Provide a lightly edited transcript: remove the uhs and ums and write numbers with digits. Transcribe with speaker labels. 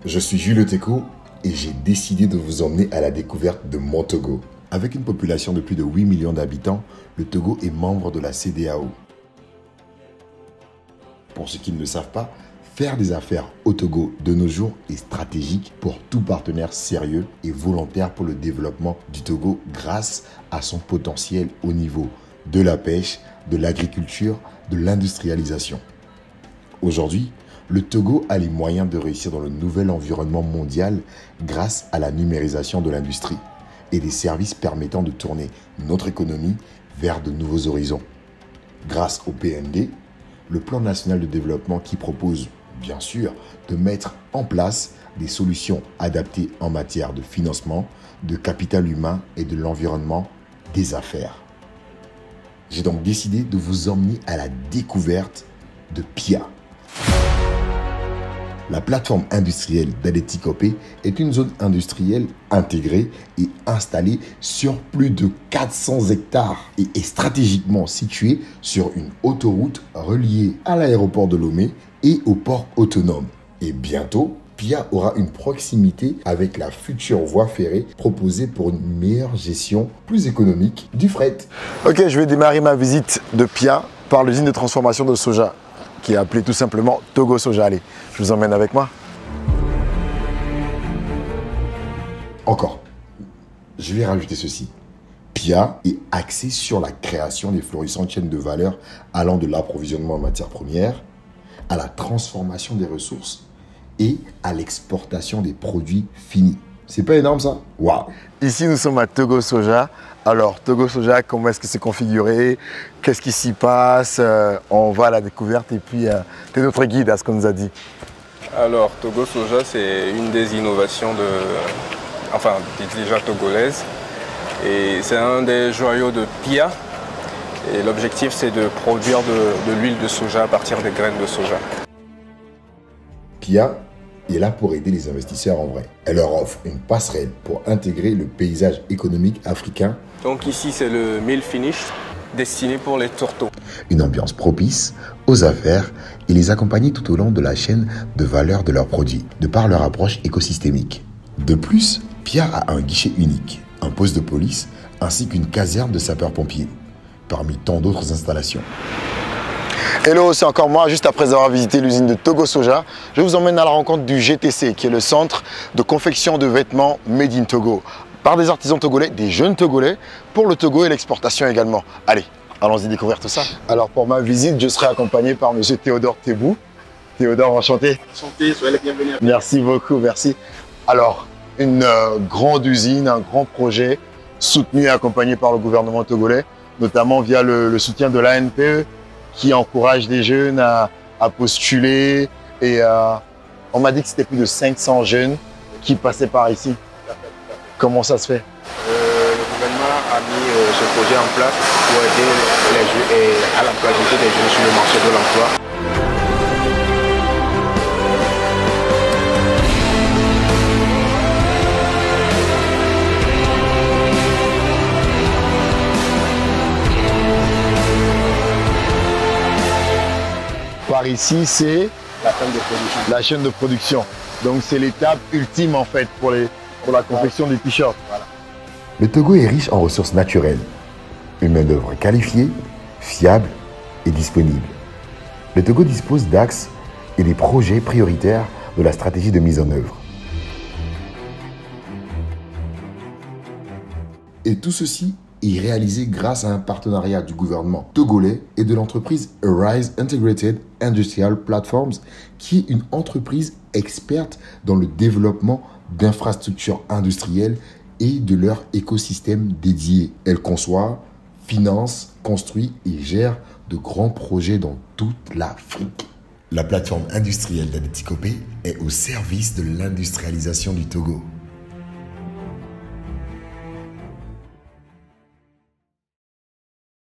Speaker 1: Je suis Jules Teko et j'ai décidé de vous emmener à la découverte de mon Togo. Avec une population de plus de 8 millions d'habitants, le Togo est membre de la CEDEAO. Pour ceux qui ne le savent pas, faire des affaires au Togo de nos jours est stratégique pour tout partenaire sérieux et volontaire pour le développement du Togo grâce à son potentiel au niveau de la pêche, de l'agriculture, de l'industrialisation. Aujourd'hui, le Togo a les moyens de réussir dans le nouvel environnement mondial grâce à la numérisation de l'industrie et des services permettant de tourner notre économie vers de nouveaux horizons. Grâce au PND, le plan national de développement qui propose, bien sûr, de mettre en place des solutions adaptées en matière de financement, de capital humain et de l'environnement des affaires. J'ai donc décidé de vous emmener à la découverte de PIA. La plateforme industrielle d'Adétikopé est une zone industrielle intégrée et installée sur plus de 400 hectares et est stratégiquement située sur une autoroute reliée à l'aéroport de Lomé et au port autonome. Et bientôt, PIA aura une proximité avec la future voie ferrée proposée pour une meilleure gestion plus économique du fret. Ok, je vais démarrer ma visite de PIA par l'usine de transformation de soja, qui est appelée tout simplement Togo Soja. Allez, je vous emmène avec moi. Encore, je vais rajouter ceci. PIA est axé sur la création des florissantes chaînes de valeur allant de l'approvisionnement en matières premières à la transformation des ressources et à l'exportation des produits finis. C'est pas énorme ça? Waouh! Ici, nous sommes à Togo Soja. Alors, Togo Soja, comment est-ce que c'est configuré? Qu'est-ce qui s'y passe? On va à la découverte et puis tu es notre guide à ce qu'on nous a dit.
Speaker 2: Alors, Togo Soja, c'est une des innovations déjà togolaises. Et c'est un des joyaux de PIA. Et l'objectif, c'est de produire de l'huile de soja à partir des graines de soja. PIA est là pour aider les investisseurs en vrai. Elle leur offre une passerelle pour intégrer le paysage économique africain. Donc ici, c'est le meal finish destiné pour les tourteaux.
Speaker 1: Une ambiance propice aux affaires et les accompagner tout au long de la chaîne de valeur de leurs produits, de par leur approche écosystémique. De plus, PIA a un guichet unique, un poste de police ainsi qu'une caserne de sapeurs-pompiers, parmi tant d'autres installations. Hello, c'est encore moi. Juste après avoir visité l'usine de Togo Soja, je vous emmène à la rencontre du GTC, qui est le centre de confection de vêtements Made in Togo, par des artisans togolais, des jeunes togolais, pour le Togo et l'exportation également. Allez, allons-y découvrir tout ça. Alors pour ma visite, je serai accompagné par monsieur Théodore Tebou. Théodore, enchanté.
Speaker 3: Enchanté, soyez les bienvenus.
Speaker 1: Merci beaucoup, merci. Alors, une grande usine, un grand projet, soutenu et accompagné par le gouvernement togolais, notamment via le soutien de l'ANPE, qui encourage les jeunes à postuler. Et on m'a dit que c'était plus de 500 jeunes qui passaient par ici. Comment ça se fait?
Speaker 3: Le gouvernement a mis ce projet en place pour aider les jeunes et à l'employabilité des jeunes sur le marché de l'emploi.
Speaker 1: Par ici, c'est
Speaker 3: La chaîne de production.
Speaker 1: Donc c'est l'étape ultime en fait pour la confection des t-shirts.
Speaker 3: Voilà.
Speaker 1: Le Togo est riche en ressources naturelles, une main-d'œuvre qualifiée, fiable et disponible. Le Togo dispose d'axes et des projets prioritaires de la stratégie de mise en œuvre. Et tout ceci est réalisé grâce à un partenariat du gouvernement togolais et de l'entreprise Arise Integrated Industrial Platforms, qui est une entreprise experte dans le développement d'infrastructures industrielles et de leur écosystème dédié. Elle conçoit, finance, construit et gère de grands projets dans toute l'Afrique. La plateforme industrielle d'Adétikopé est au service de l'industrialisation du Togo.